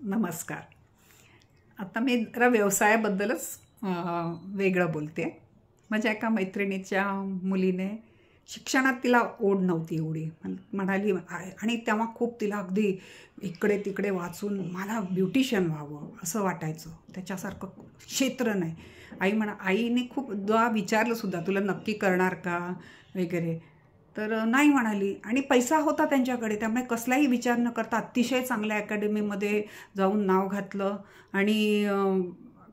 नमस्कार. आता मी जरा व्यवसायाबद्दलच वेगळं बोलते. माझ्या एका मैत्रिणीच्या मुलीने शिक्षणात तिला ओढ नव्हती एवढी. म्हणाली आणि तेव्हा खूप तिला अगदी इकडे तिकडे वाचून मला ब्युटिशियन व्हावं असं वाटायचं. त्याच्यासारखं क्षेत्र नाही. आईने खूपदा विचारलंसुद्धा, तुला नक्की करणार का वगैरे. तर नाही म्हणाली आणि पैसा होता त्यांच्याकडे, त्यामुळे कसलाही विचार न करता अतिशय चांगल्या अकॅडमीमध्ये जाऊन नाव घातलं आणि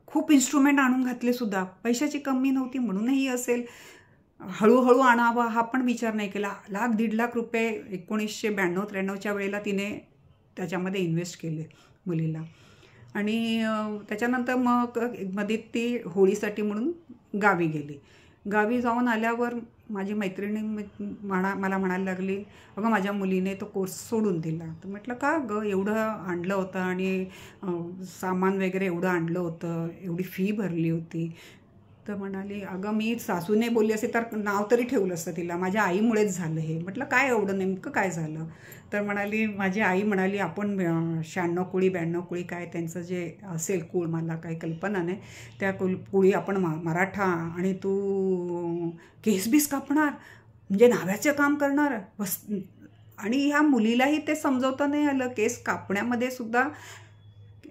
खूप इन्स्ट्रुमेंट आणून घातलेसुद्धा. पैशाची कमी नव्हती म्हणूनही असेल, हळूहळू आणावा हा पण विचार नाही केला. ₹1,00,000-1,50,000 1992-93च्या वेळेला तिने त्याच्यामध्ये इन्व्हेस्ट केले मुलीला. आणि त्याच्यानंतर मग मध्ये ती होळीसाठी म्हणून गावी गेली. गावी जाऊन आल्यावर माझी मैत्रिणी मला म्हणायला लागली, अगं माझ्या मुलीने तो कोर्स सोडून दिला. तर म्हटलं का गं, एवढं आणलं होतं आणि सामान वगैरे एवढं आणलं होतं, एवढी फी भरली होती. तर म्हणाली, अगं मी सासूने बोलली असते तर नाव तरी ठेवलं असतं तिला, माझ्या आईमुळेच झालं हे. म्हटलं काय एवढं, नेमकं काय झालं? तर म्हणाली, माझी आई म्हणाली आपण 96 कुळी 92 कुळी काय त्यांचं जे असेल कुळ, मला काही कल्पना नाही, त्या कुळी आपण मराठा आणि तू केस कापणार म्हणजे न्हाव्याचं काम करणार बस. आणि ह्या मुलीलाही ते समजवता नाही आलं. केस कापण्यामध्ये सुद्धा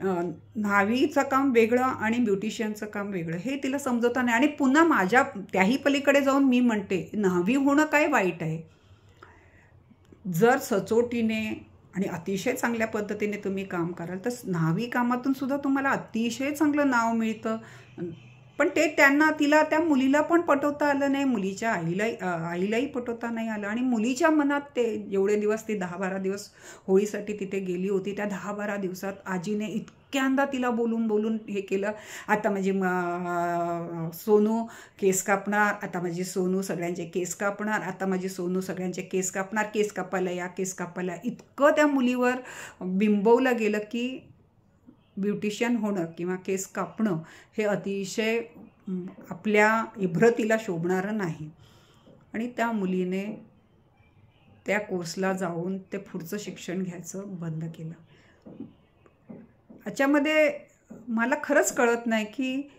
न्हावीचं काम वेगळं आणि ब्युटिशियनचं काम वेगळं, हे तिला समजवता नाही. आणि पुन्हा माझ्या त्याही पलीकडे जाऊन मी म्हणते, न्हावी होणं काय वाईट आहे? जर सचोटीने आणि अतिशय चांगल्या पद्धतीने तुम्ही काम कराल तर न्हावी कामातून सुद्धा तुम्हाला अतिशय चांगलं नाव मिळतं. पण ते त्या मुलीला पण पटवता आलं नाही, मुलीच्या आईलाही पटवता नाही आलं. आणि मुलीच्या मनात ते एवढे दिवस, ती 10-12 दिवस होळीसाठी तिथे गेली होती, त्या 10-12 दिवसात आजीने इतक्यांदा तिला बोलून हे केलं, आता माझी सोनू केस कापणार, आता माझी सोनू सगळ्यांचे केस कापणार, आता माझी सोनू सगळ्यांचे केस कापणार, केस कापायला या, केस कापायला. इतकं त्या मुलीवर बिंबवलं गेलं की ब्युटिशियन होणं किंवा केस कापणं हे अतिशय आपल्या इब्रतीला शोभणारं नाही. आणि त्या मुलीने त्या कोर्सला जाऊन ते पुढचं शिक्षण घ्यायचं बंद केलं. याच्यामध्ये मला खरंच कळत नाही की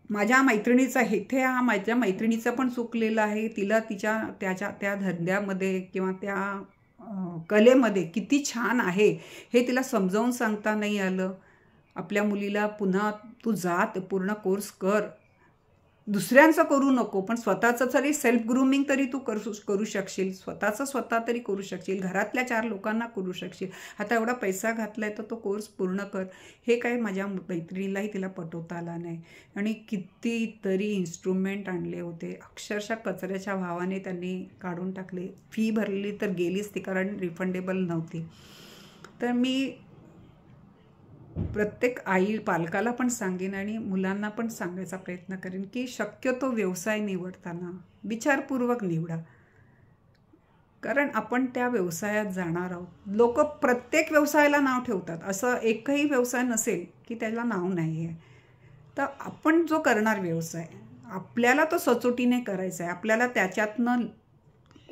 माझ्या मैत्रिणीचं पण चुकलेलं आहे. तिला त्या धंद्यामध्ये किंवा त्या कलेमध्ये किती छान आहे हे तिला समजावून सांगता नाही आलं. आपल्या मुलीला पुन्हा तू जात पूर्ण कोर्स कर, दुसऱ्यांचं करू नको, पण स्वतःचं तरी सेल्फ ग्रूमिंग तरी तू करू शकशील, स्वतः तरी करू शकशील, घरातल्या 4 लोकांना करू शकशील. आता एवढा पैसा घातलाय तर तो कोर्स पूर्ण कर. हे काय माझ्या मैत्रिणीलाही तिला पटवता आला नाही. आणि कितीतरी इन्स्ट्रुमेंट आणले होते, अक्षरशः कचऱ्याच्या भावाने त्यांनी काढून टाकले. फी भरलेली तर गेलीच ती, कारण रिफंडेबल नव्हती. तर मी प्रत्येक पालकाला पण सांगेन आणि मुलांना पण सांगायचा प्रयत्न करेन की शक्यतो व्यवसाय निवडताना विचारपूर्वक निवडा, कारण आपण त्या व्यवसायात जाणार आहोत. लोक प्रत्येक व्यवसायाला नाव ठेवतात, असं एकही व्यवसाय नसेल की त्याला नाव नाही आहे. तर आपण जो करणार व्यवसाय, आपल्याला तो सचोटीने करायचा आहे, आपल्याला त्याच्यातनं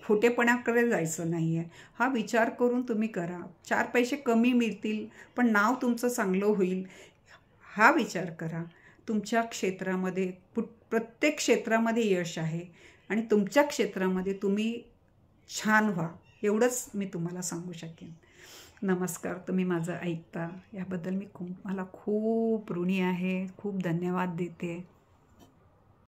खोटेपणाकडे जायचं नाही आहे. हा विचार करून तुम्ही करा. 4 पैसे कमी मिळतील पण नाव तुमचं चांगलं होईल, हा विचार करा. तुमच्या क्षेत्रामध्ये प्रत्येक क्षेत्रामध्ये यश आहे आणि तुमच्या क्षेत्रामध्ये तुम्ही छान व्हा, एवढंच मी तुम्हाला सांगू शकेन. नमस्कार. तुम्ही माझं ऐकता याबद्दल मला खूप ऋणी आहे, खूप धन्यवाद देते.